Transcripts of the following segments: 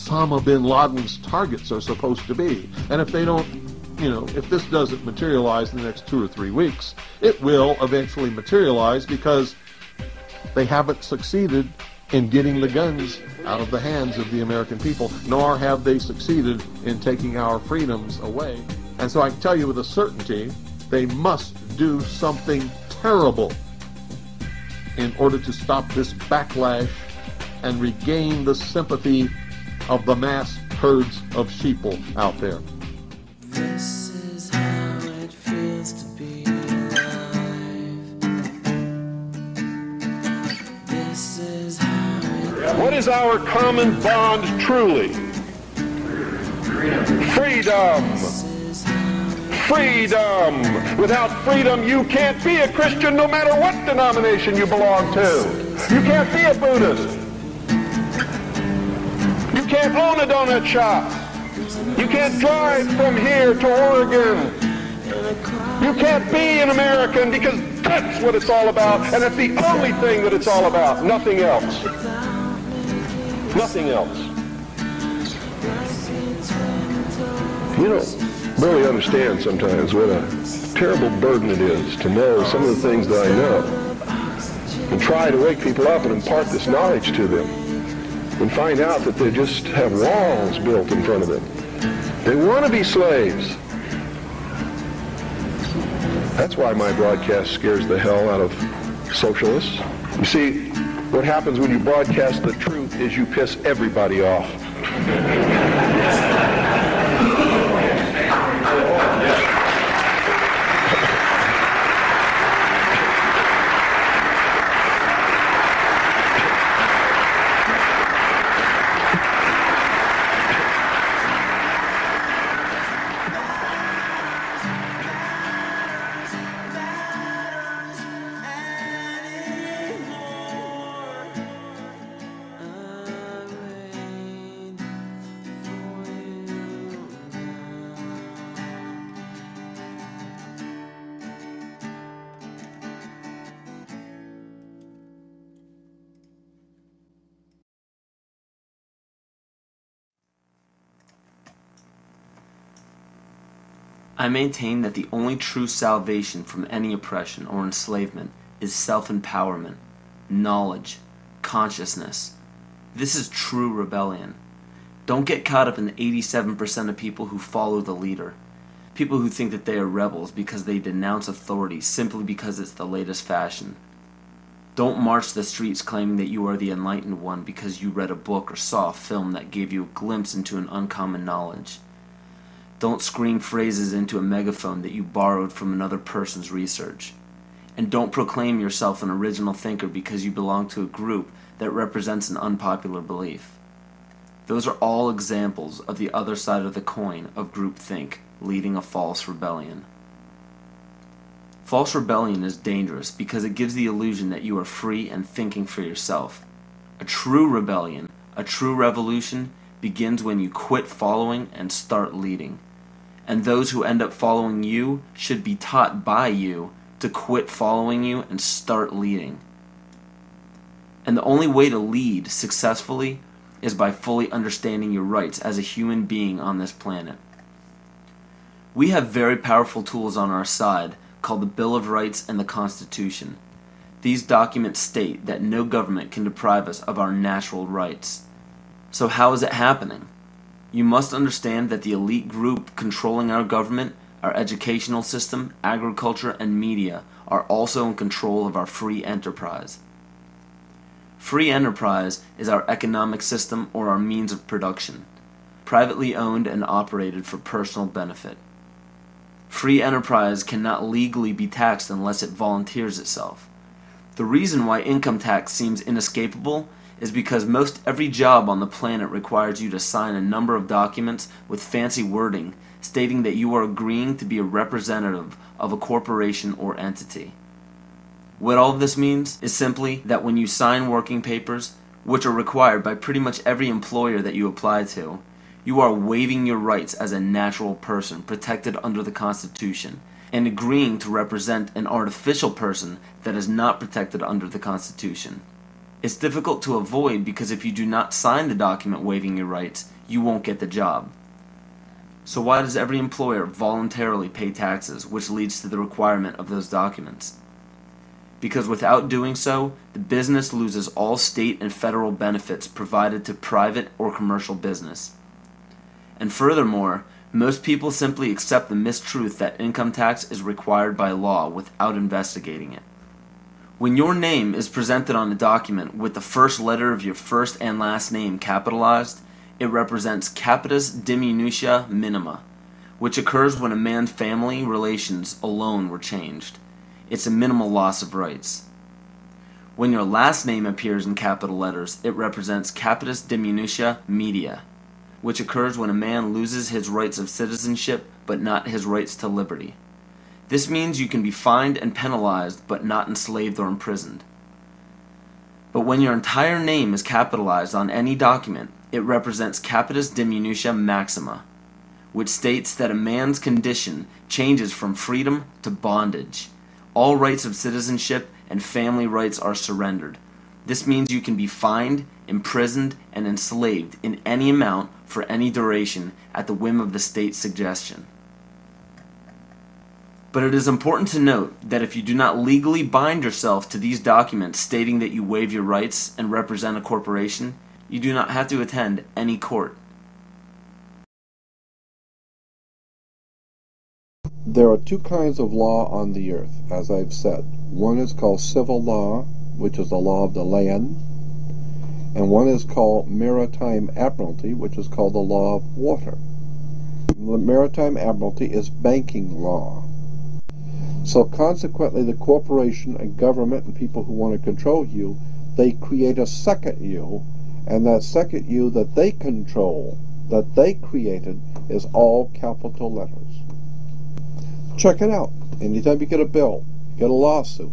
Osama bin Laden's targets are supposed to be. And if they don't, if this doesn't materialize in the next 2 or 3 weeks, it will eventually materialize because they haven't succeeded in getting the guns out of the hands of the American people, nor have they succeeded in taking our freedoms away. And so I can tell you with a certainty, they must do something terrible in order to stop this backlash and regain the sympathy of the mass herds of sheeple out there. This is how it feels to be alive. This is how it... What is our common bond truly? Freedom. Freedom. Without freedom, you can't be a Christian no matter what denomination you belong to. You can't be a Buddhist. You can't own a donut shop. You can't drive from here to Oregon. You can't be an American because that's what it's all about, and that's the only thing that it's all about. Nothing else. Nothing else. You don't really understand sometimes what a terrible burden it is to know some of the things that I know and try to wake people up and impart this knowledge to them and find out that they just have walls built in front of them. They want to be slaves. That's why my broadcast scares the hell out of socialists. You see, what happens when you broadcast the truth is you piss everybody off. I maintain that the only true salvation from any oppression or enslavement is self-empowerment, knowledge, consciousness. This is true rebellion. Don't get caught up in the 87% of people who follow the leader. People who think that they are rebels because they denounce authority simply because it's the latest fashion. Don't march the streets claiming that you are the enlightened one because you read a book or saw a film that gave you a glimpse into an uncommon knowledge. Don't scream phrases into a megaphone that you borrowed from another person's research. And don't proclaim yourself an original thinker because you belong to a group that represents an unpopular belief. Those are all examples of the other side of the coin of groupthink, leading a false rebellion. False rebellion is dangerous because it gives the illusion that you are free and thinking for yourself. A true rebellion, a true revolution, begins when you quit following and start leading. And those who end up following you should be taught by you to quit following you and start leading. And the only way to lead successfully is by fully understanding your rights as a human being on this planet. We have very powerful tools on our side called the Bill of Rights and the Constitution. These documents state that no government can deprive us of our natural rights. So how is it happening? You must understand that the elite group controlling our government, our educational system, agriculture, and media are also in control of our free enterprise. Free enterprise is our economic system or our means of production, privately owned and operated for personal benefit. Free enterprise cannot legally be taxed unless it volunteers itself. The reason why income tax seems inescapable is because most every job on the planet requires you to sign a number of documents with fancy wording stating that you are agreeing to be a representative of a corporation or entity. What all of this means is simply that when you sign working papers, which are required by pretty much every employer that you apply to, you are waiving your rights as a natural person protected under the Constitution and agreeing to represent an artificial person that is not protected under the Constitution. It's difficult to avoid because if you do not sign the document waiving your rights, you won't get the job. So why does every employer voluntarily pay taxes, which leads to the requirement of those documents? Because without doing so, the business loses all state and federal benefits provided to private or commercial business. And furthermore, most people simply accept the mistruth that income tax is required by law without investigating it. When your name is presented on a document with the first letter of your first and last name capitalized, it represents capitis diminutia minima, which occurs when a man's family relations alone were changed. It's a minimal loss of rights. When your last name appears in capital letters, it represents capitis diminutia media, which occurs when a man loses his rights of citizenship but not his rights to liberty. This means you can be fined and penalized but not enslaved or imprisoned. But when your entire name is capitalized on any document, it represents capitis diminutia maxima, which states that a man's condition changes from freedom to bondage. All rights of citizenship and family rights are surrendered. This means you can be fined, imprisoned, and enslaved in any amount for any duration at the whim of the state's suggestion. But it is important to note that if you do not legally bind yourself to these documents stating that you waive your rights and represent a corporation, you do not have to attend any court. There are two kinds of law on the earth, as I've said. One is called civil law, which is the law of the land, and one is called maritime admiralty, which is called the law of water. The maritime admiralty is banking law. So consequently, the corporation and government and people who want to control you, they create a second you, and that second you that they control, that they created, is all capital letters. Check it out. Anytime you get a bill, you get a lawsuit,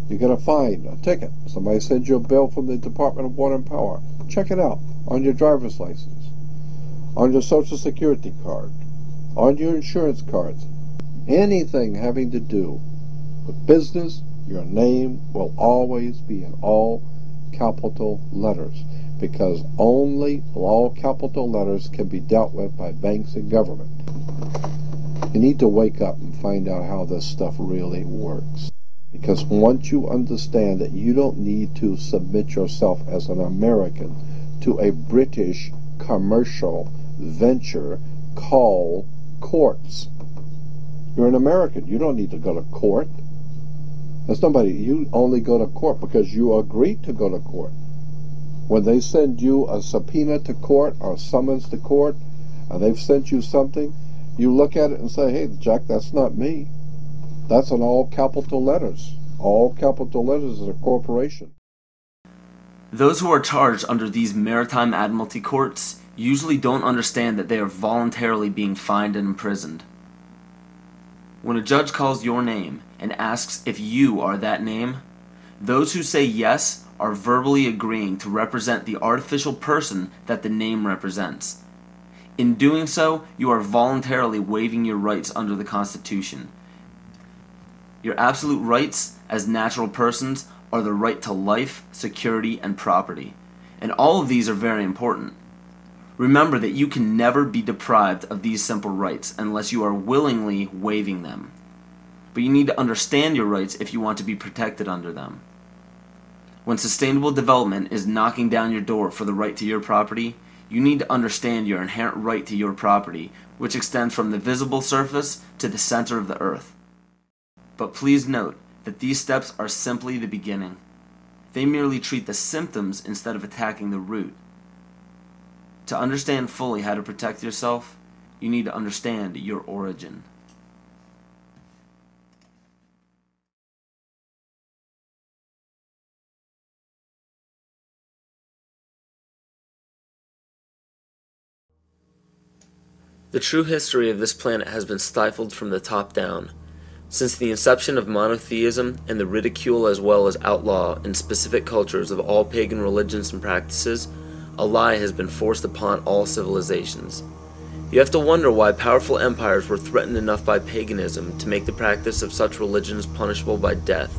you get a fine, a ticket, somebody sends you a bill from the Department of Water and Power, check it out on your driver's license, on your Social Security card, on your insurance cards. Anything having to do with business, your name will always be in all capital letters, because only all capital letters can be dealt with by banks and government. You need to wake up and find out how this stuff really works. Because once you understand that you don't need to submit yourself as an American to a British commercial venture called courts. You're an American. You don't need to go to court. You only go to court because you agreed to go to court. When they send you a subpoena to court or a summons to court, and they've sent you something, you look at it and say, hey, Jack, that's not me. That's in all capital letters. All capital letters is a corporation. Those who are charged under these maritime admiralty courts usually don't understand that they are voluntarily being fined and imprisoned. When a judge calls your name and asks if you are that name, those who say yes are verbally agreeing to represent the artificial person that the name represents. In doing so, you are voluntarily waiving your rights under the Constitution. Your absolute rights as natural persons are the right to life, security, and property. And all of these are very important. Remember that you can never be deprived of these simple rights unless you are willingly waiving them. But you need to understand your rights if you want to be protected under them. When sustainable development is knocking down your door for the right to your property, you need to understand your inherent right to your property, which extends from the visible surface to the center of the earth. But please note that these steps are simply the beginning. They merely treat the symptoms instead of attacking the root. To understand fully how to protect yourself, you need to understand your origin. The true history of this planet has been stifled from the top down. Since the inception of monotheism and the ridicule as well as outlaw in specific cultures of all pagan religions and practices, a lie has been forced upon all civilizations. You have to wonder why powerful empires were threatened enough by paganism to make the practice of such religions punishable by death.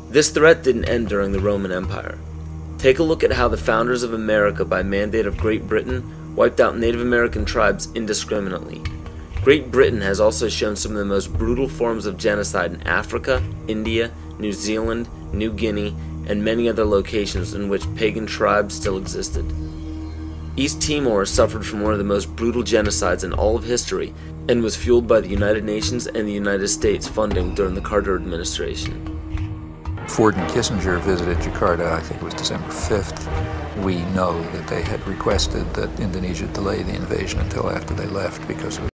This threat didn't end during the Roman Empire. Take a look at how the founders of America, by mandate of Great Britain, wiped out Native American tribes indiscriminately. Great Britain has also shown some of the most brutal forms of genocide in Africa, India, New Zealand, New Guinea, and many other locations in which pagan tribes still existed. East Timor suffered from one of the most brutal genocides in all of history and was fueled by the United Nations and the United States funding during the Carter administration. Ford and Kissinger visited Jakarta, I think it was December 5th. We know that they had requested that Indonesia delay the invasion until after they left because of